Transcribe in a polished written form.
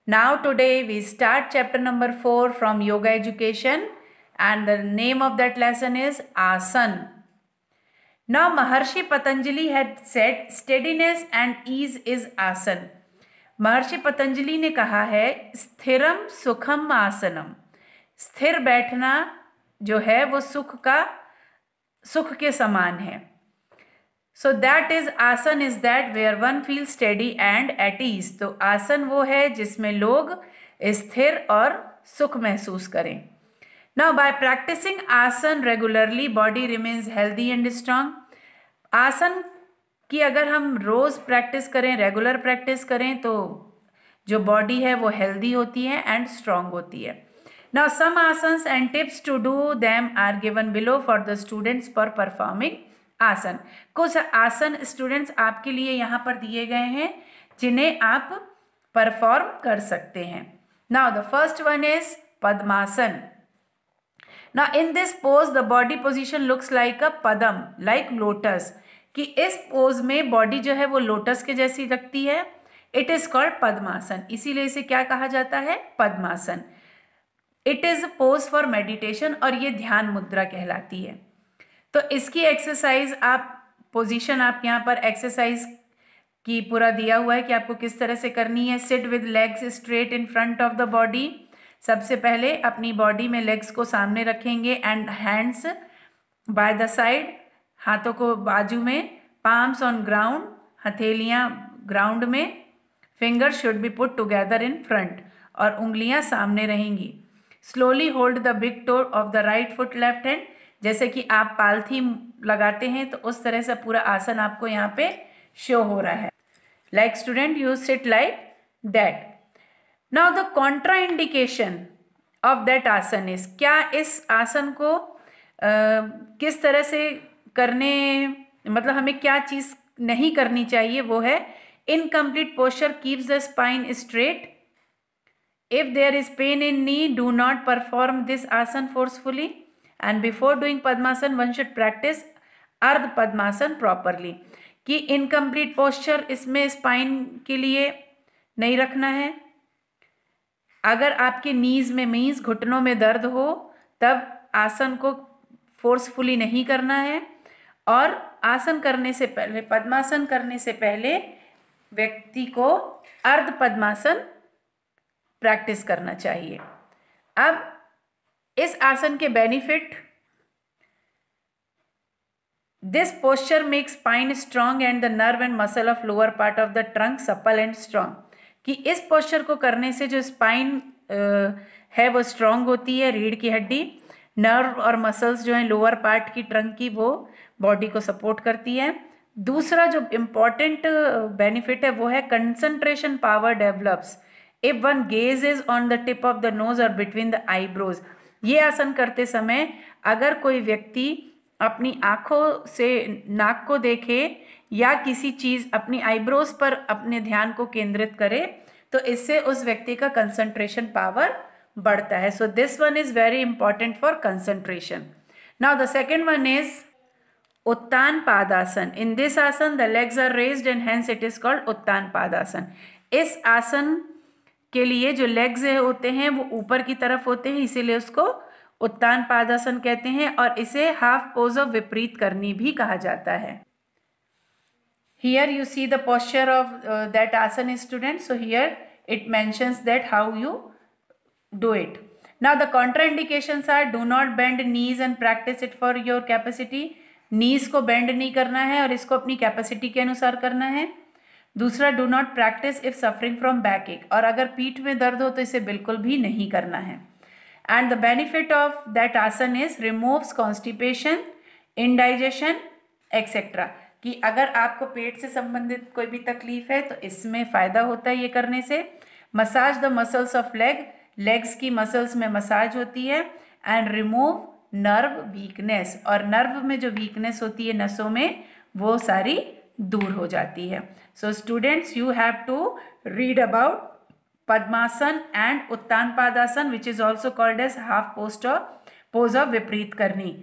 Now today we start chapter number 4 from Yoga Education, and the name of that lesson is Asan. Now Maharshi Patanjali had said steadiness and ease is Asan. महर्षि पतंजलि ने कहा है स्थिरम सुखम आसनम, स्थिर बैठना जो है वो सुख के समान है. So that is asana is that where one feel steady and at ease. तो आसन वो है जिसमें लोग स्थिर और सुख महसूस करें. नाउ बाय प्रैक्टिसिंग आसन regularly body remains healthy and strong. आसन कि अगर हम रोज़ प्रैक्टिस करें, रेगुलर प्रैक्टिस करें, तो जो बॉडी है वो हेल्दी होती है एंड स्ट्रॉन्ग होती है. Now some asanas and tips to do them are given below for the students for performing asana. कुछ आसन स्टूडेंट्स आपके लिए यहाँ पर दिए गए हैं जिन्हें आप परफॉर्म कर सकते हैं. Now the first one is Padmasana. Now in this pose the body position looks like a padam, like lotus. कि इस पोज में बॉडी जो है वो लोटस के जैसी लगती है. It is called Padmasana. इसीलिए इसे क्या कहा जाता है? Padmasana. It is a pose for meditation और ये ध्यान मुद्रा कहलाती है. तो इसकी एक्सरसाइज पोजीशन आप यहाँ पर एक्सरसाइज की पूरा दिया हुआ है कि आपको किस तरह से करनी है. Sit with legs straight in front of the body. सबसे पहले अपनी बॉडी में लेग्स को सामने रखेंगे and hands by the side, हाथों को बाजू में, पाम्स ऑन ग्राउंड, हथेलियाँ ग्राउंड में, fingers should be put together in front और उंगलियां सामने रहेंगी. Slowly hold the big toe of the right foot left hand. जैसे कि आप पालथी लगाते हैं तो उस तरह से पूरा आसन आपको यहाँ पे शो हो रहा है. Like student you sit like that. Now the Contra indication of that आसन इज, क्या इस आसन को किस तरह से करने, मतलब हमें क्या चीज़ नहीं करनी चाहिए, वो है incomplete posture keeps the spine straight. If there is pain in knee do not perform this asana forcefully and before doing Padmasana one should practise Ardha Padmasana properly. कि इनकम्प्लीट पोस्चर इसमें स्पाइन के लिए नहीं रखना है. अगर आपके नीज में मीन्स घुटनों में दर्द हो तब आसन को फोर्सफुली नहीं करना है. और आसन करने से पहले, पद्मासन करने से पहले व्यक्ति को अर्ध पद्मासन प्रैक्टिस करना चाहिए. अब इस आसन के benefit, this posture makes spine strong and the nerve and muscle of lower part of the trunk supple and strong. कि इस पोस्चर को करने से जो स्पाइन है वो स्ट्रांग होती है, रीढ़ की हड्डी, नर्व और मसल्स जो हैं लोअर पार्ट की ट्रंक की, वो बॉडी को सपोर्ट करती है. दूसरा जो इम्पॉर्टेंट बेनिफिट है वो है concentration power develops if one gauge is on the tip of the nose और बिटवीन द आईब्रोज. ये आसन करते समय अगर कोई व्यक्ति अपनी आँखों से नाक को देखे या किसी चीज़ अपनी आईब्रोज पर अपने ध्यान को केंद्रित करे तो इससे उस व्यक्ति का कंसंट्रेशन पावर बढ़ता है. So this one is very important for concentration. Now the second one is Uttana Padasana. In this asana the legs are raised and hence it is called Uttana Padasana. इस आसन के लिए जो लेग्स होते हैं वो ऊपर की तरफ होते हैं, इसीलिए उसको उत्तान पादासन कहते हैं. और इसे हाफ पोज ऑफ विपरीत करनी भी कहा जाता है. Here you see the posture of that asana student. So here it mentions that how you do it. Now the contraindications are do not bend knees and practice it for your capacity. knees को bend नहीं करना है और इसको अपनी capacity के अनुसार करना है. दूसरा do not practice if suffering from backache. और अगर पीठ में दर्द हो तो इसे बिल्कुल भी नहीं करना है. And the benefit of that asan is removes constipation, indigestion, etc. कि अगर आपको पेट से संबंधित कोई भी तकलीफ है तो इसमें फ़ायदा होता है ये करने से. Massage the muscles of leg. Legs की मसल्स में मसाज होती है. And remove nerve weakness. और नर्व में जो वीकनेस होती है नसों में वो सारी दूर हो जाती है. So students you have to read about Padmasana and Uttana Padasana which is also called as half pose of Viparita करनी.